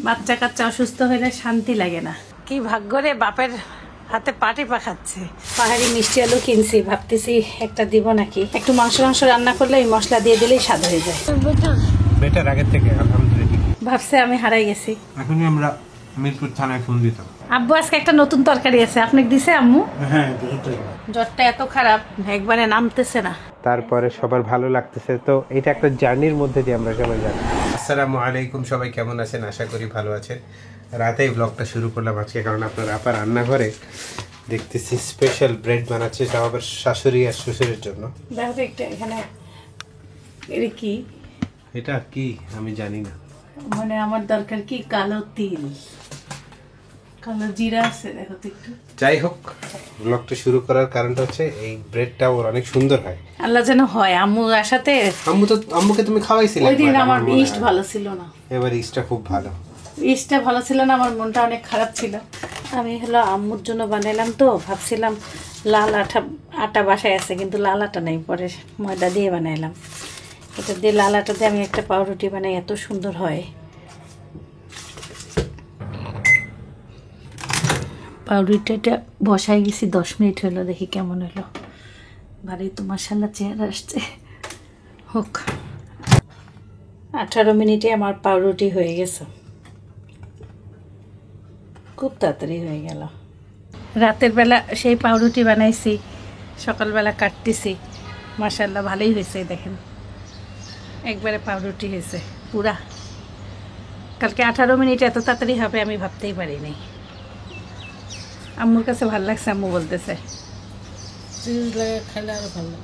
বাচ্চা কাচ্চা অসুস্থ হলে শান্তি লাগে না। কি ভাগ্য রে, বাপের হাতে পাটি পাখাচ্ছে। পাহাড়ি মিষ্টি আলু কিনছি, ভাবতেছি একটা দিব নাকি। একটু মাংস রান্না করলে এই মশলা দিয়ে দিলেই স্বাদ হয়ে যায়। বেটার আগের থেকে আলহামদুলিল্লাহ। ভাবছে আমি হারাই গেছি। এখনই আমরা মিরপুর থানায় ফোন দিতাম। আব্বু আজকে একটা নতুন তরকারি আছে, আপনি দিছে আম্মু? হ্যাঁ, জ্বরটা এত খারাপ, একবারে নামতেছে না। তারপরে সবার ভালো লাগতেছে, তো এটা একটা জার্নির মধ্যে দিয়ে আমরা সবাই যাচ্ছি। আসসালামু আলাইকুম, সবাই কেমন আছেন? আশা করি ভালো আছেন। রাতেই ব্লগটা শুরু করলাম আজকে, কারণ আপনার আপা রান্নাঘরে দেখতেছি স্পেশাল ব্রেড বানাচ্ছে, তাও আবার শাশুড়ি আর শ্বশুরের জন্য। দেখো তো একটা এখানে, এটা কি? এটা কি আমি জানি না। মানে আমার দরকার কি কালো তিল, কালো জিরা আছে, দেখো তো একটু। যাই হোক, ব্লগটা শুরু করার কারণটা হচ্ছে এই ব্রেডটা ওর অনেক সুন্দর হয়। আল্লাহ যেন হয়। আম্মু আসাতে আম্মুকে তুমি খাওয়াইছিলে ওই দিন, আমার ইস্ট ভালো ছিল না। এবার ইস্টটা খুব ভালো। ইস্টটা ভালো ছিল না, আমার মনটা অনেক খারাপ ছিল। আমি হলো আম্মুর জন্য বানাইলাম, তো ভাবছিলাম লাল আটা বাসায় আছে, কিন্তু লাল আটা নেই, পরে ময়দা দিয়ে বানাইলাম। এটা দিয়ে লাল আটা দিয়ে আমি একটা পাউরুটি বানাই, এত সুন্দর হয়। পাউরুটিটা বসাই গেছি, 10 মিনিট হলো, দেখি কেমন হলো। ভালোই তো মাশাআল্লাহ চেহারা আসছে। হোক, 18 মিনিটে আমার পাউরুটি হয়ে গেছে, খুব তাড়াতাড়ি হয়ে গেল। রাতের বেলা সেই পাউরুটি বানাইছি, সকালবেলা কাটতেছি। মাশাআল্লাহ ভালোই হয়েছে, দেখেন একবারে পাউরুটি হয়েছে পুরা। কালকে 18 মিনিট এত তাড়াতাড়ি হবে আমি ভাবতেই পারিনি। আম্মুর কাছে ভালো লাগছে, আম্মু বলতেছে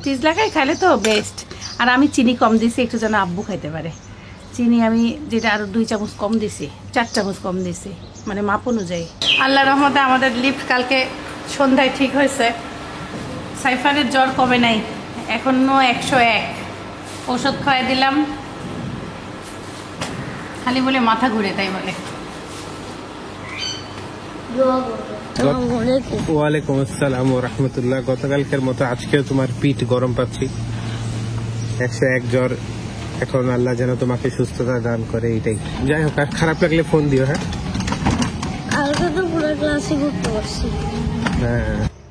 চিজ লাগাই খাইলে তো বেস্ট। আর আমি চিনি কম দিছি একটু, যেন আব্বু খাইতে পারে। চিনি আমি যেটা আরও 2 চামচ কম দিছি, 4 চামচ কম দিছি, মানে মাপ অনুযায়ী। আল্লাহর রহমতে আমাদের লিফট কালকে সন্ধ্যায় ঠিক হয়েছে। সাইফানের জ্বর কমে নাই, এখনও 101। ওষুধ খাওয়াই দিলাম, খালি বলে মাথা ঘুরে, তাই বলে। ওয়ালাইকুম আসসালাম ওয়া রাহমাতুল্লাহ। গতকালকের মতো আজকেও তোমার পিঠ গরম পাচ্ছি, 101 জ্বর। এখন আল্লাহ যেন তোমাকে সুস্থতা দান করে, এটাই। যাই হোক, আর খারাপ লাগলে ফোন দিও। হ্যাঁ,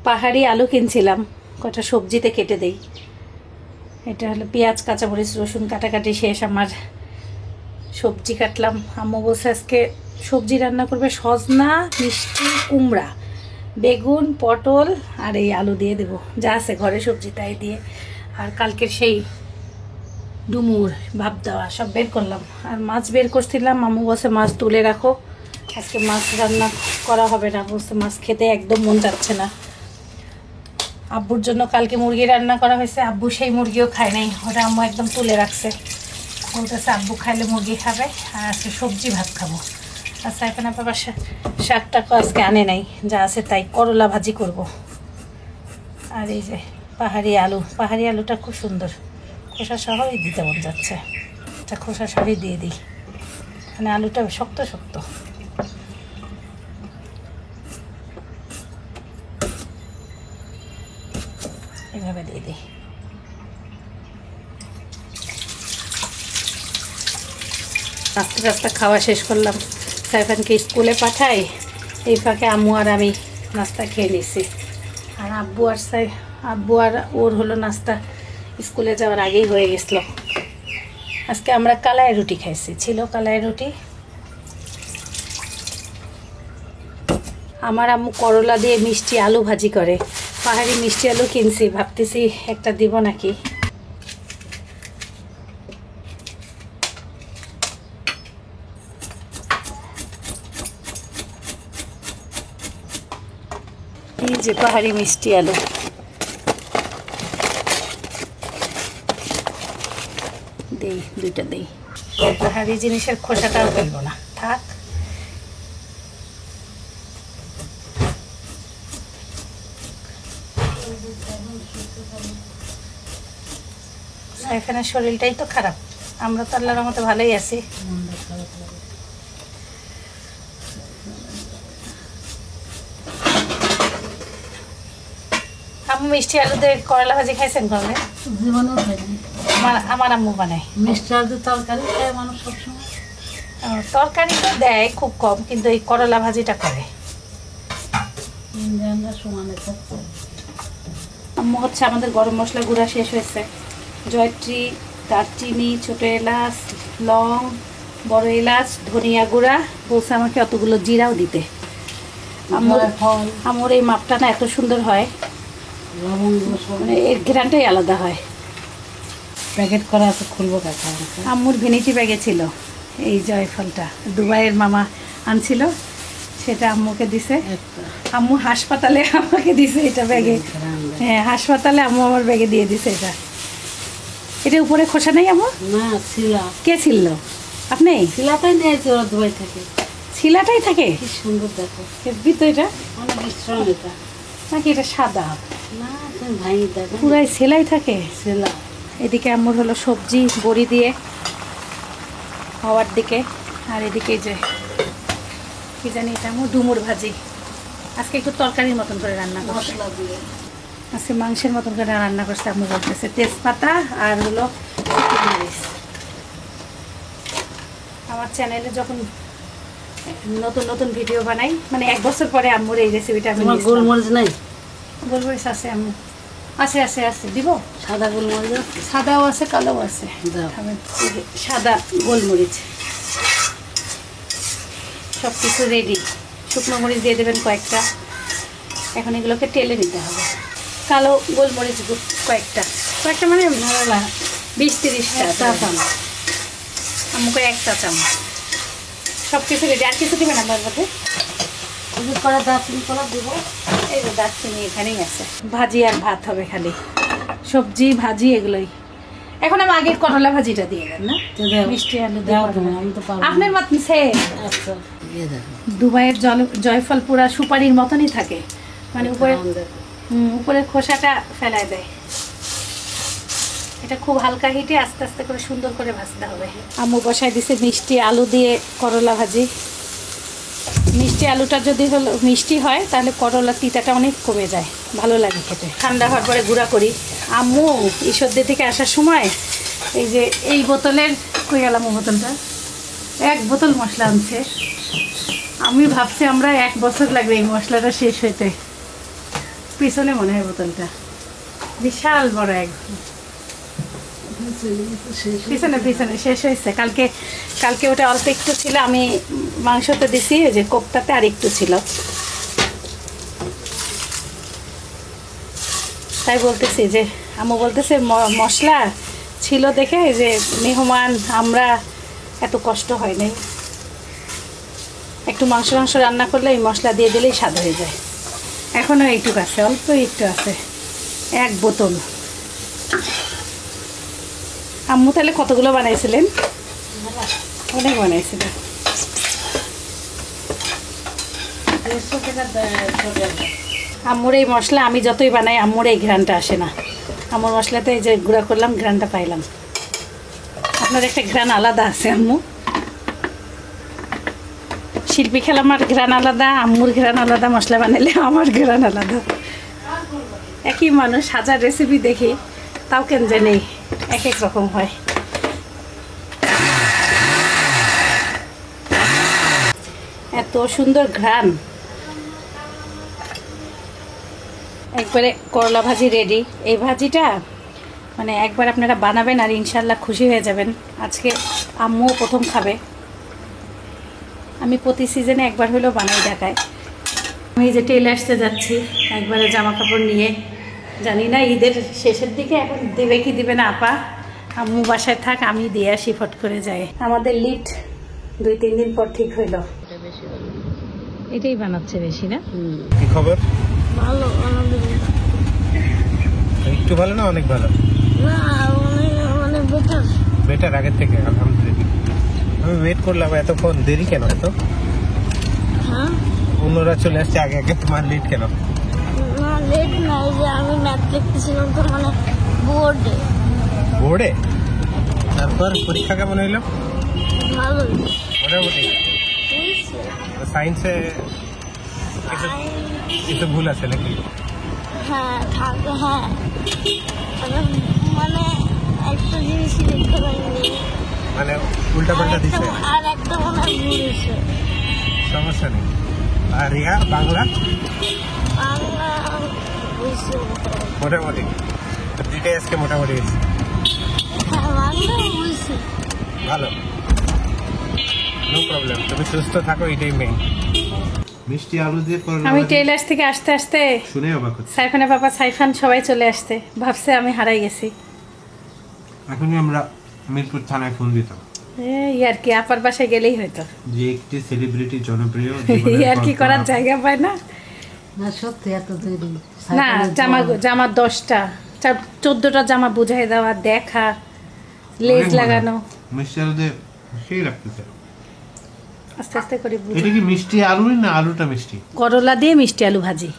পাহাড়ি আলু কিনছিলাম, কটা সবজিতে কেটে দেই। এটা হলো পেঁয়াজ, কাঁচামরিচ, রসুন কাটাকাটি শেষ আমার। সবজি কাটলাম। আম্মু বলছে আজকে সবজি রান্না করবে, সজনা, মিষ্টি কুমড়া, বেগুন, পটল আর এই আলু দিয়ে দেবো, যা আছে ঘরে সবজি তাই দিয়ে। আর কালকের সেই ডুমুর ভাব দেওয়া সব বের করলাম। আর মাছ বের করছিলাম, আম্মু বলছে মাছ তুলে রাখো, আজকে মাছ রান্না করা হবে না। বলছে মাছ খেতে একদম মন যাচ্ছে না। আব্বুর জন্য কালকে মুরগি রান্না করা হয়েছে, আব্বু সেই মুরগিও খায় নাই, ওটা আম্মু একদম তুলে রাখছে। বলতেছে আব্বু খাইলে মুরগি খাবে, আর আজকে সবজি ভাত খাবো। আচ্ছা, এখন আপনার শাকটাকে আজকে আনে নাই, যা আছে তাই। করলা ভাজি করব। আর এই যে পাহাড়ি আলু, পাহাড়ি আলুটা খুব সুন্দর, খোসা সহই দিতে মন যাচ্ছে। এটা খোসা সহই দিয়ে দিই, মানে আলুটা শক্ত শক্ত। এভাবে দিয়ে দিই। নাস্তা খাওয়া শেষ করলাম, সাইফানকে স্কুলে পাঠাই। এই ফাঁকে আম্মু আর আমি নাস্তা খেয়ে নিছি। আর আব্বু আর ওর হলো নাস্তা স্কুলে যাওয়ার আগেই হয়ে গেছিলো। আজকে আমরা কালাই রুটি খাইছি, ছিল কালাই রুটি। আমার আম্মু করলা দিয়ে মিষ্টি আলু ভাজি করে। পাহাড়ি মিষ্টি আলু কিনছি, ভাবতেছি একটা দিব নাকি। এই যে পাহাড়ি মিষ্টি আলু, দেই 2টা দেই। পাহাড়ি জিনিসের খোসাটাও ফেলবো না, থাক। সাইফানের শরীরটাই তো খারাপ, আমরা তো আল্লাহর রহমতে ভালোই আছি। আম্মু মিষ্টি আলু দিয়ে করলা ভাজি খাইছেন কোনদিন? জীবনেও খাইনি। আমার আম্মু বানায় মিষ্টি আলু তরকারি খায় মানুষ সবসময়। তরকারি তো দেয় খুব কম, কিন্তু এই করলা ভাজিটা করে। আম্মু হচ্ছে আমাদের গরম মশলা গুঁড়া শেষ হয়েছে, জয়ত্রী, দারচিনি, ছোট এলাচ, লং, বড় এলাচ, ধনিয়া গুঁড়া, বলছে আমাকে অতগুলো জিরাও দিতে। আমার এই মাপটা না এত সুন্দর হয়, মানে এর ঘ্রাণটাই আলাদা হয়। প্যাকেট করা আছে, খুলবো কাকা। আম্মুর ভেনিটি ব্যাগে ছিল এই জয়ফলটা, দুবাইয়ের মামা আনছিল, সেটা আম্মুকে দিছে। আম্মু হাসপাতালে আমাকে দিছে এটা ব্যাগে। হ্যাঁ, হাসপাতালে আম্মু আমার ব্যাগে দিয়ে দিছে এটা। এটা উপরে খোসা নেই আম্মু? না, ছিলা। কে ছিল? আপনি? ছিলাটাই নিয়েছে ওরা দুবাই থেকে। ছিলাটাই থাকে? কি সুন্দর দেখো, হেব্বি তো এটা। অনেক স্ট্রং এটা। নাকি এটা সাদা? না, তুমি ভাই দেখো, পুরাই সেলাই থাকে। ছিলা। এদিকে আম্মুর হলো সবজি বড়ি দিয়ে হওয়ার দিকে, আর এদিকে এই যে কি জানি এটা আম্মু, ডুমুর ভাজি। আজকে একটু তরকারির মতন করে রান্না করছে, মশলা দিয়ে। আজকে মাংসের মতন করে রান্না করছে আম্মু বলতেছে। তেজপাতা আর হলো শুকনো মরিচ। আমার চ্যানেলে যখন নতুন নতুন ভিডিও বানাই, মানে 1 বছর পরে আম্মুর এই রেসিপিটা আমি তোমার দিয়েছিলাম। গোলমরিচ নাই? গোলমরিচ আছে আম্মু? আছে আছে আছে, দিব। সাদা গোলমরিচ আছে? সাদাও আছে, কালোও আছে। দাও। খাবেন? এই যে সাদা গোলমরিচ, সব কিছু রেডি। শুকনো মরিচ দিয়ে দেবেন কয়েকটা। এখন এগুলোকে টেলে নিতে হবে। কালো গোলমরিচ কয়েকটা কয়েকটা মানে 20-30টা চা চামচ। আমাকে 1 চা চামচ। সব কিছু রেডি। আর কিছু দেবেন আপনার মধ্যে? করা দারচিনি করা দিব। এই যে দারচিনি এখানেই আছে। ভাজি আর ভাত হবে, খালি সবজি ভাজি এগুলোই। এখন আমি আগের করলা ভাজিটা দিয়ে দেন না, মিষ্টি আলু দাও দেওয়া। তুমি, আমি তো পারবো আপনার না। মত সে আচ্ছা, দিয়ে দেখো। দুবাইয়ের জয়ফল পুরা সুপারির মতনই থাকে, মানে উপরে উপরের খোসাটা ফেলায় দেয়। এটা খুব হালকা হিটে আস্তে আস্তে করে সুন্দর করে ভাজতে হবে। আম্মু বসায় দিছে মিষ্টি আলু দিয়ে করলা ভাজি। মিষ্টি আলুটা যদি হলো মিষ্টি হয় তাহলে করলা তিতাটা অনেক কমে যায়, ভালো লাগে খেতে। ঠান্ডা হওয়ার পরে গুঁড়া করি। আম্মু ঈশ্বরদী থেকে আসার সময় এই যে এই বোতলের, কই গেলাম বোতলটা, 1 বোতল মশলা আনছে। আমি ভাবছি আমরা 1 বছর লাগবে এই মশলাটা শেষ হইতে। পিছনে মনে হয় বোতলটা, বিশাল বড় এক। পিছনে পিছনে শেষ হয়েছে। কালকে ওটা অল্প একটু ছিল, আমি মাংসতে দিছি, যে কোপ্তাতে আর একটু ছিল, তাই বলতেছি যে আম্মু বলতেছে মশলা ছিল দেখে যে মেহমান আমরা এত কষ্ট হয় নাই, একটু মাংস রান্না করলে এই মশলা দিয়ে দিলেই স্বাদ হয়ে যায়। এখনও এইটুকু আছে, অল্প একটু আছে, 1 বোতল। আম্মু তাহলে কতগুলো বানাইছিলেন? অনেক বানাইছিলেন। আম্মুর এই মশলা আমি যতই বানাই আম্মুর এই ঘ্রাণটা আসে না। আম্মুর মশলাতে এই যে গুঁড়া করলাম, ঘ্রাণটা পাইলাম। আপনার একটা ঘ্রাণ আলাদা আছে আম্মু। শিল্পী খেলামার ঘ্রাণ আলাদা, আম্মুর ঘ্রাণ আলাদা, মশলা বানাইলে আমার ঘ্রাণ আলাদা। একই মানুষ, 1000 রেসিপি দেখি, তাও কেন জানি এক এক রকম হয়। এত সুন্দর ঘ্রাণ। একবারে করলা ভাজি রেডি। এই ভাজিটা মানে একবার আপনারা বানাবেন আর ইনশাল্লাহ খুশি হয়ে যাবেন। আজকে আম্মুও প্রথম খাবে। আমি প্রতি সিজনে একবার হলেও বানাই দেখাই। আমি যে টেলার্সে যাচ্ছি একবারে জামা কাপড় নিয়ে, জানি না ঈদের শেষের দিকে এখন দেবে কি দিবে না আপা। আম্মু বাসায় থাক, আমি দিয়ে আসি, ফট করে যায়। আমাদের লিফট 2-3 দিন পর ঠিক হইল। এটাই বানাচ্ছে বেশি না? কি খবর? ভালো, একটু ভালো না অনেক ভালো? অনেক বেটার। বেটার আগের থেকে, আলহামদুলিল্লাহ। আমি ওয়েট করলাম এতক্ষণ, দেরি কেন এত? হ্যাঁ, অন্যরা চলে আসছে আগে আগে, তোমার লেট কেন? না লেট নাই, যে আমি ম্যাথ লিখতেছিলাম তো, মানে বোর্ডে। বোর্ডে? তারপর পরীক্ষা কেমন হইলো? ভালো মোটামুটি। সায়েন্সে কিছু ভুল আছে নাকি? হ্যাঁ থাকে, হ্যাঁ মানে একটা জিনিসই লিখতে পারিনি। মানে উল্টা পাল্টা দিছে, আর একটা মনে হয় ভুল হয়েছে। সমস্যা নেই। আর ইয়া বাংলা বাংলা বুঝছি মোটামুটি দুইটাই আজকে মোটামুটি হয়েছে। হ্যাঁ বাংলা বুঝছি। ভালো, নো প্রবলেম। তুমি সুস্থ থাকো, এটাই মেইন। মিষ্টি আলু দিয়ে করলা আমি ভাজি টেইলার্স থেকে আসতে আসতে শুনে অবাক হচ্ছে। সাইফানের বাবা সাইফান সবাই চলে আসতে, ভাবছে আমি হারাই গেছি। এখনই আমরা মিরপুর থানায় ফোন দিতাম এই আর কি, আপার বাসায় গেলেই হয়তো। যে একটি সেলিব্রিটি জনপ্রিয় এই আর কি করার জায়গা পায় না। না সত্যি এত দেরি না, জামা 10টা 14টা জামা বুঝাই দেওয়া, দেখা, লেজ লাগানো। মিষ্টি আলু দিয়ে সেই লাগতেছে। আস্তে আস্তে করে বুঝ। এটা কি মিষ্টি আলু না আলুটা মিষ্টি? করলা দিয়ে মিষ্টি আলু ভাজি।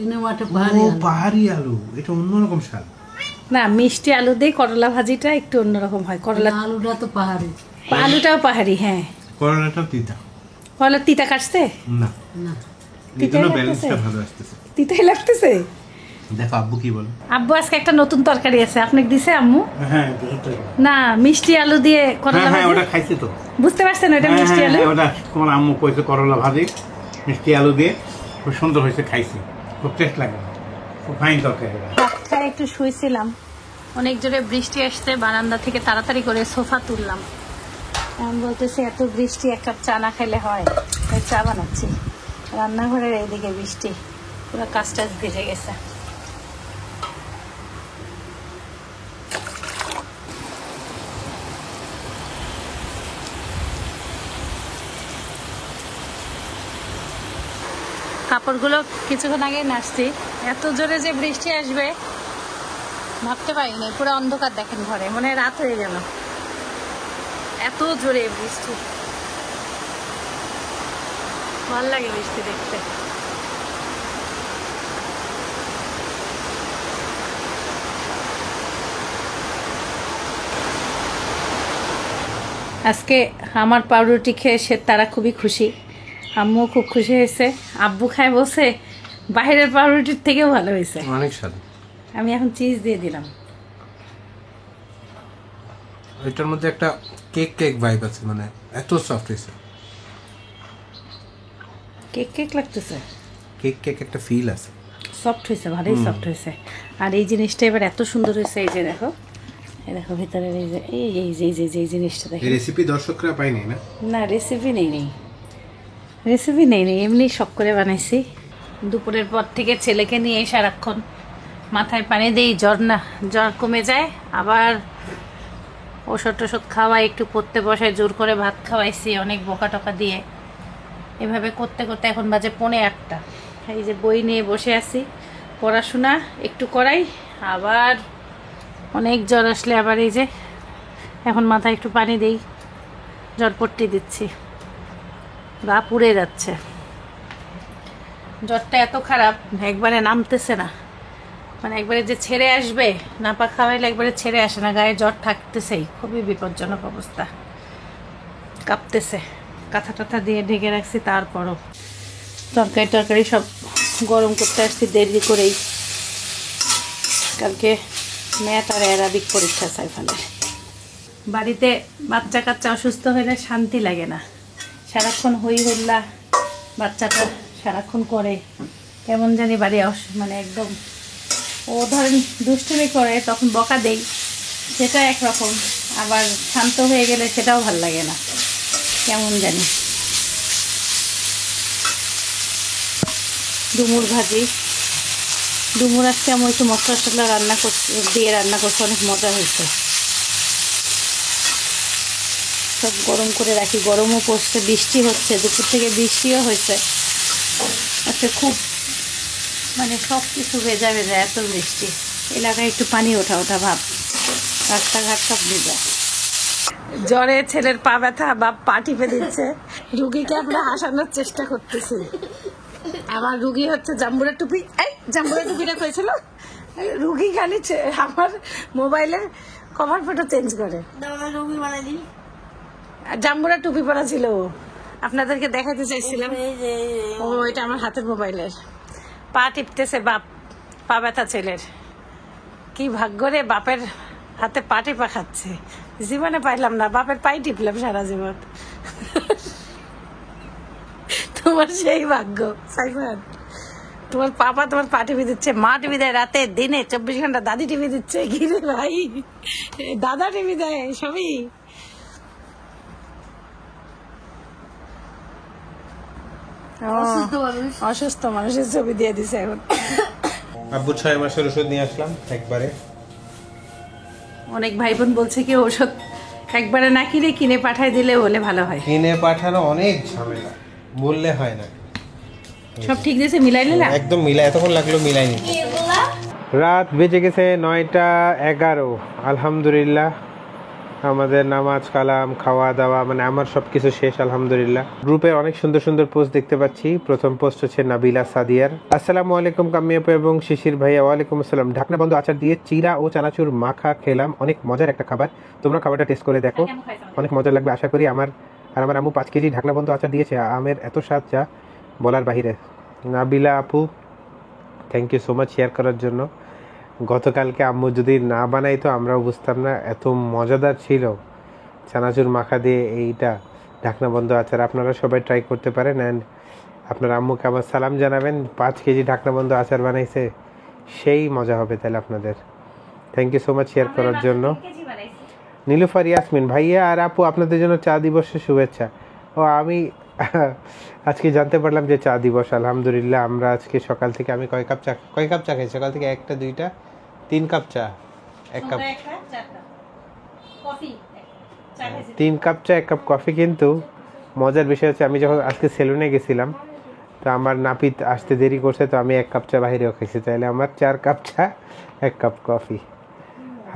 ইনেমাটা ও পাহাড়ি আলু, এটা অন্যরকম স্বাদ। না, মিষ্টি আলু দিয়ে করলা ভাজিটা একটু অন্যরকম হয়। করলা আলুটা তো পাহাড়ি। আলুটাও পাহাড়ি, হ্যাঁ। করলাটা তিতা করলা তিতা কাটছে? না, না এজন্য ব্যালেন্সটা ভালো আসতেছে। তিতাই লাগতেছে। দেখো আব্বু কি বলে। আব্বু আজকে একটা নতুন তরকারি আছে, আপনাকে দিছে আম্মু? হ্যাঁ না, মিষ্টি আলু দিয়ে করলা হ্যাঁ ভাজি। ওটা খাইছি তো। বুঝতে পারছেন ওটা মিষ্টি আলু? ওটা তোমার আম্মু কইছে করলা ভাজি মিষ্টি আলু দিয়ে, খুব সুন্দর হয়েছে, খাইছি, খুব টেস্ট লাগে, খুব ফাইন তরকারি। ভাত খাই একটু শুয়েছিলাম, অনেক জোরে বৃষ্টি আসছে, বারান্দা থেকে তাড়াতাড়ি করে সোফা তুললাম। আমি বলতেছি এত বৃষ্টি, এক কাপ চা না খেলে হয়, তাই চা বানাচ্ছি। রান্নাঘরের এইদিকে বৃষ্টি, পুরো কাজ টাজ ভিজে গেছে। কাপড়গুলো কিছুক্ষণ আগে নাচছি, এত জোরে যে বৃষ্টি আসবে ভাবতে পারিনি। পুরো অন্ধকার দেখেন ঘরে, মনে হয় রাত হয়ে গেল, এত জোরে বৃষ্টি। ভাল লাগে বৃষ্টি দেখতে। আজকে আমার পাউরুটি খেয়ে তারা খুবই খুশি, আম্মু খুব খুশি হয়েছে। আব্বু খায় বলছে বাইরের পাউরুটির থেকেও ভালো হয়েছে, অনেক স্বাদ। আমি এখন চিজ দিয়ে দিলাম। এটার মধ্যে একটা কেক কেক ভাইব আছে, মানে এত সফট হয়েছে, কেক কেক লাগতেছে, কেক কেক একটা ফিল আছে, সফট হয়েছে, ভালোই সফট হয়েছে। আর এই জিনিসটা এবার এত সুন্দর হয়েছে, এই যে দেখো, এই দেখো ভিতরের এই যে এই জিনিসটা দেখো। এই রেসিপি দর্শকরা পায়নি না? না, রেসিপি নেই, এমনি শখ করে বানাইছি। দুপুরের পর থেকে ছেলেকে নিয়ে সারাক্ষণ মাথায় পানি দিই, জ্বর কমে যায়, আবার ওষুধ টষুধ খাওয়াই, একটু পড়তে বসায়, জোর করে ভাত খাওয়াইছি অনেক বোকা টোকা দিয়ে। এভাবে করতে করতে এখন বাজে 8:45। এই যে বই নিয়ে বসে আছি, পড়াশোনা একটু করাই, আবার অনেক জ্বর আসলে আবার এই যে এখন মাথায় একটু পানি দিই, জ্বরপট্টি দিচ্ছি, গা পুড়ে যাচ্ছে। জ্বরটা এত খারাপ, একবারে নামতেছে না, মানে একবারে যে ছেড়ে আসবে, নাপা খাওয়াইলে একবারে ছেড়ে আসে না, গায়ে জ্বর থাকতেছেই, খুবই বিপজ্জনক অবস্থা, কাঁপতেছে। কাঁথা টাথা দিয়ে ঢেকে রাখছি, তারপরও তরকারি সব গরম করতে আসছি দেরি করেই। কালকে ম্যাথ আর অ্যারাবিক পরীক্ষা সাইফানের। বাড়িতে বাচ্চা কাচ্চা অসুস্থ হলে শান্তি লাগে না, সারাক্ষণ হই হল্লা, বাচ্চাটা সারাক্ষণ করে কেমন জানি বাড়ি মানে একদম, ও ধরেন দুষ্টুমি করে তখন বকা দেই, সেটা একরকম, আবার শান্ত হয়ে গেলে সেটাও ভাল লাগে না, কেমন জানি। ডুমুর ভাজি, ডুমুর আজকে আমি একটু মশলা টশলা রান্না করছি, অনেক মজা হয়েছে। সব গরম করে রাখি, গরমও পড়ছে, বৃষ্টি হচ্ছে, দুপুর থেকে বৃষ্টিও হয়েছে আজকে খুব, মানে সব কিছু ভেজা এত বৃষ্টি, এলাকায় একটু পানি ওঠা ভাব, রাস্তাঘাট সব ভেজা। জ্বরে ছেলের পা ব্যথা, বাপ পা টিপে দিচ্ছে, রুগীকে আমরা হাসানোর চেষ্টা করতেছি। আমার রুগী হচ্ছে জাম্বুরা টুপি, জাম্বুরা টুপিটা করেছিল রুগী, খালি আমার মোবাইলের কভার ফটো চেঞ্জ করে জাম্বুরা টুপি পরা ছিল, আপনাদেরকে দেখাতে চাইছিলাম। ও এটা আমার হাতের মোবাইলের, পা টিপতেছে বাপ, পা ব্যথা ছেলের, কি ভাগ্য রে, বাপের হাতে পা টিপা খাচ্ছে, জীবনে পাইলাম না, বাপের পাই টিপলাম সারা জীবন। তোমার সেই ভাগ্য সাইফান, তোমার পাপা তোমার পা টিভি দিচ্ছে, মা টিভি দেয় রাতে দিনে 24 ঘন্টা, দাদি টিভি দিচ্ছে। কি রে ভাই, দাদা টিভি দেয়, সবই। অসুস্থ মানুষের ছবি দিয়ে দিছে এখন। আব্বু 6 মাসের ওষুধ নিয়ে আসলাম একবারে। অনেক ভাই বোন বলছে কি ওষুধ একবারে না কিনে কিনে পাঠায় দিলে বলে ভালো হয়। কিনে পাঠানো অনেক ঝামেলা, বললে হয় না। সব ঠিক দিয়েছে, মিলাই নিলাম একদম মিলাই, এতক্ষণ লাগলো মিলাই নিতে। রাত বেজে গেছে 9:11। আলহামদুলিল্লাহ আমাদের নামাজ কালাম খাওয়া দাওয়া মানে আমার সবকিছু শেষ আলহামদুলিল্লাহ। গ্রুপে অনেক সুন্দর সুন্দর পোস্ট দেখতে পাচ্ছি। প্রথম পোস্ট হচ্ছে নাবিলা সাদিয়ার, আসসালামু আলাইকুম কাম্মি আপু এবং শিশির ভাইয়া। ওয়ালাইকুম আসসালাম। ঢাকনা বন্ধ আচার দিয়ে চিরা ও চানাচুর মাখা খেলাম, অনেক মজার একটা খাবার, তোমরা খাবারটা টেস্ট করে দেখো, অনেক মজা লাগবে আশা করি। আমার আম্মু 5 কেজি ঢাকনা বন্ধ আচার দিয়েছে, আমের এত স্বাদ যা বলার বাহিরে। নাবিলা আপু thank you so much share করার জন্য। গতকালকে আম্মু যদি না বানাইতো আমরাও বুঝতাম না, এত মজাদার ছিল চানাচুর মাখা দিয়ে এইটা ঢাকনা বন্ধ আচার। আপনারা সবাই ট্রাই করতে পারেন অ্যান্ড আপনার আম্মুকে আমার সালাম জানাবেন। 5 কেজি ঢাকনা বন্ধ আচার বানাইছে, সেই মজা হবে তাহলে আপনাদের। Thank you so much share করার জন্য। নীলুফার ইয়াসমিন ভাইয়া আর আপু আপনাদের জন্য চা দিবসের শুভেচ্ছা। ও আমি আজকে জানতে পারলাম যে চা দিবস। আলহামদুলিল্লাহ আমরা আজকে সকাল থেকে আমি কয় কাপ চা খাই সকাল থেকে? 1টা 2টা 3 কাপ চা, 1 কাপ 3 কাপ চা 1 কাপ কফি। কিন্তু মজার বিষয় হচ্ছে আমি যখন আজকে সেলুনে গেছিলাম তো আমার নাপিত আসতে দেরি করছে, তো আমি 1 কাপ চা বাহিরেও খাইছি, তাহলে আমার 4 কাপ চা 1 কাপ কফি।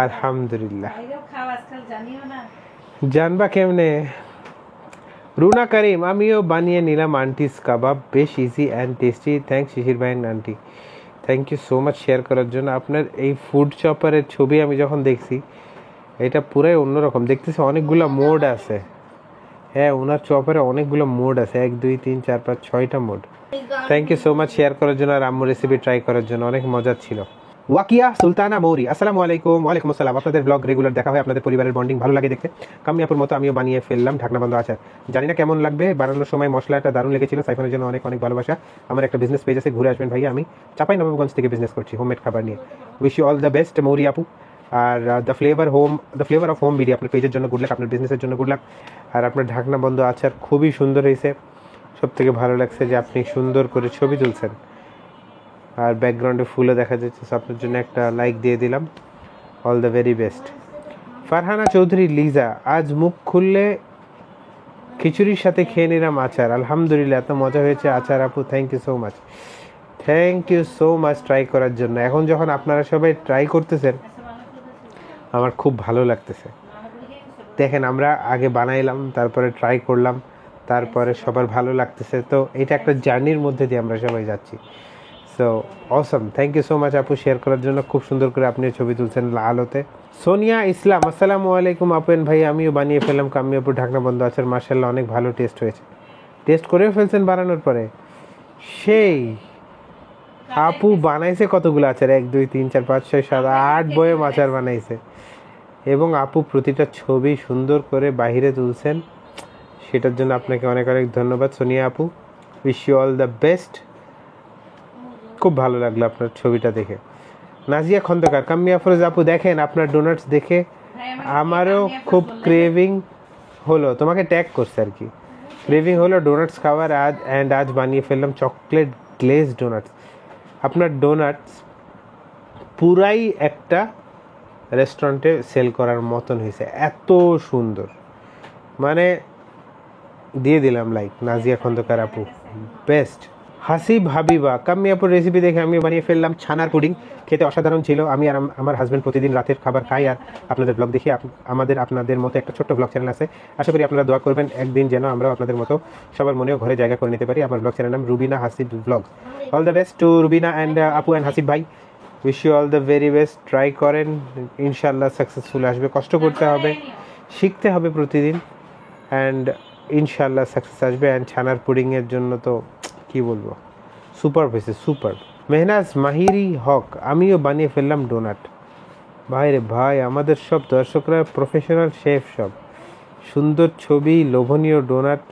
আলহামদুলিল্লাহ। জানবা কেমনে? রুনা করিম আমিও বানিয়ে নিলাম আন্টিস কাবাব, বেশ easy and tasty. Thanks Shishir ভাই and aunty, thank you so much share করার জন্য। আপনার এই ফুড চপারের ছবি আমি যখন দেখছি এটা পুরাই অন্যরকম দেখতেছি, অনেকগুলো মোড আছে। হ্যাঁ ওনার চপারে অনেকগুলো মোড আছে, 1 2 3 4 5 6টা mode. Thank you so much share করার জন্য আর আম্মু রেসিপি ট্রাই করার জন্য, অনেক মজার ছিল। ওয়াকিয়া সুলতানা মৌরি আসসালামু আলাইকুম। ওয়ালাইকুম আসসালাম। আপনাদের ব্লগ রেগুলার দেখা হয়, আপনাদের পরিবারের বন্ডিং ভালো লাগে দেখতে। কামিয়াপুর মতো আমিও বানিয়ে ফেললাম ঢাকনা বন্ধ আচার, জানি না কেমন লাগবে, বানানোর সময় মশলাটা দারুণ লেগেছিল। সাইফানের জন্য অনেক অনেক ভালোবাসা। আমার একটা বিজনেস পেজ আছে, ঘুরে আসবেন ভাইয়া। আমি চাঁপাইনবাবগঞ্জ থেকে বিজনেস করছি হোমমেড খাবার নিয়ে। Wish you all the best Mouri আপু। আর the flavour of home video আপনার পেজের জন্য গুড লাক, আপনার বিজনেসের জন্য গুড লাক। আর আপনার ঢাকনা বন্ধ আচার খুবই সুন্দর হয়েছে, সব থেকে ভালো লাগছে যে আপনি সুন্দর করে ছবি তুলছেন আর ব্যাকগ্রাউন্ডে ফুলও দেখা যাচ্ছে, আপনার জন্য একটা লাইক দিয়ে দিলাম। All the very best. Farhana Chowdhury Liza, আজ মুখ খুললে খিচুড়ির সাথে খেয়ে নিলাম আচার, আলহামদুলিল্লাহ এত মজা হয়েছে আচার আপু। Thank you so much, thank you so much try করার জন্য। এখন যখন আপনারা সবাই ট্রাই করতেছেন আমার খুব ভালো লাগতেছে। দেখেন আমরা আগে বানাইলাম, তারপরে ট্রাই করলাম, তারপরে সবার ভালো লাগতেছে, তো এটা একটা জার্নির মধ্যে দিয়ে আমরা সবাই যাচ্ছি। So awesome, thank you so much আপু শেয়ার করার জন্য। খুব সুন্দর করে আপনি ছবি তুলছেন আলোতে। সোনিয়া ইসলাম আসসালামু আলাইকুম আপেন ভাই, আমিও বানিয়ে ফেললাম কাম্মি আপুর ঢাকনা বন্ধ আচার, মার্শাল্লাহ অনেক ভালো টেস্ট হয়েছে। টেস্ট করেও ফেলছেন বানানোর পরে? সেই আপু বানাইছে কতগুলো আচার? 1 2 3 4 5 6 7 8 বয়ম আচার বানাইছে, এবং আপু প্রতিটা ছবি সুন্দর করে বাহিরে তুলছেন, সেটার জন্য আপনাকে অনেক অনেক ধন্যবাদ সোনিয়া আপু। Wish you all the best. খুব ভালো লাগলো আপনার ছবিটা দেখে। নাজিয়া খন্দকার কাম্মি আফরোজ আপু, দেখেন আপনার ডোনাটস দেখে আমারও খুব ক্রেভিং হলো, তোমাকে ট্যাগ করছে আর কি, ক্রেভিং হলো ডোনাটস খাওয়ার আজ বানিয়ে ফেললাম চকলেট গ্লেজ ডোনাটস। আপনার ডোনাটস পুরাই একটা রেস্টুরেন্টে সেল করার মতন হয়েছে, এত সুন্দর, মানে দিয়ে দিলাম লাইক। নাজিয়া খন্দকার আপু বেস্ট। হাসিব হাবিবা কাম্মি আপুর রেসিপি দেখে আমি বানিয়ে ফেললাম ছানার পুডিং, খেতে অসাধারণ ছিল। আমি আর আমার হাজব্যান্ড প্রতিদিন রাতের খাবার খাই আর আপনাদের ব্লগ দেখি। আপনাদের মতো একটা ছোট্ট ব্লগ চ্যানেল আছে, আশা করি আপনারা দোয়া করবেন একদিন যেন আমরা আপনাদের মতো সবার মনেও ঘরে জায়গা করে নিতে পারি। আমার ব্লগ চ্যানেল নাম Rubina Hasib blog. All the best to Rubina and আপু অ্যান্ড হাসিব ভাই, wish you all the very best. Try করেন, ইনশাল্লাহ সাকসেসফুল আসবে। কষ্ট করতে হবে, শিখতে হবে প্রতিদিন, অ্যান্ড ইনশাল্লাহ সাকসেস আসবে। অ্যান্ড ছানার পুডিংয়ের জন্য তো কি বলবো, সুপার হয়েছে সুপার। মেহনাজ মাহিরি হক, আমিও বানিয়ে ফেললাম ডোনাট, ভাই রে ভাই, আমাদের সব দর্শকরা প্রফেশনাল শেফ, সব সুন্দর ছবি, লোভনীয় ডোনাট,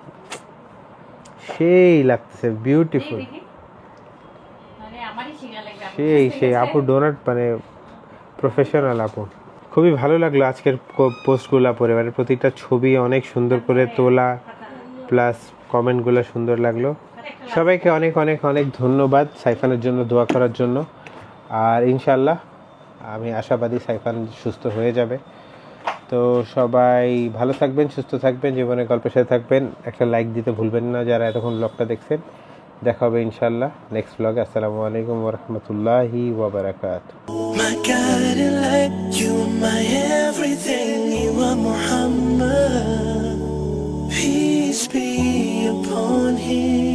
সেই লাগতেছে, বিউটিফুল। সেই আপু ডোনাট মানে প্রফেশনাল আপু। খুবই ভালো লাগলো আজকের পোস্টগুলো, পরিবারের প্রতিটা ছবি অনেক সুন্দর করে তোলা, প্লাস কমেন্টগুলো সুন্দর লাগলো। সবাইকে অনেক অনেক অনেক ধন্যবাদ সাইফানের জন্য দোয়া করার জন্য। আর ইনশাল্লাহ আমি আশাবাদী সাইফান সুস্থ হয়ে যাবে। তো সবাই ভালো থাকবেন, সুস্থ থাকবেন, জীবনের গল্পের সাথে থাকবেন। একটা লাইক দিতে ভুলবেন না যারা এতক্ষণ ব্লগটা দেখছেন। দেখা হবে ইনশাল্লাহ নেক্সট ব্লগে। আসসালামু আলাইকুম ওয়া রাহমাতুল্লাহি ওয়া বারাকাতুহু। My guiding light, you are my everything, you are Muhammad. Peace be upon him.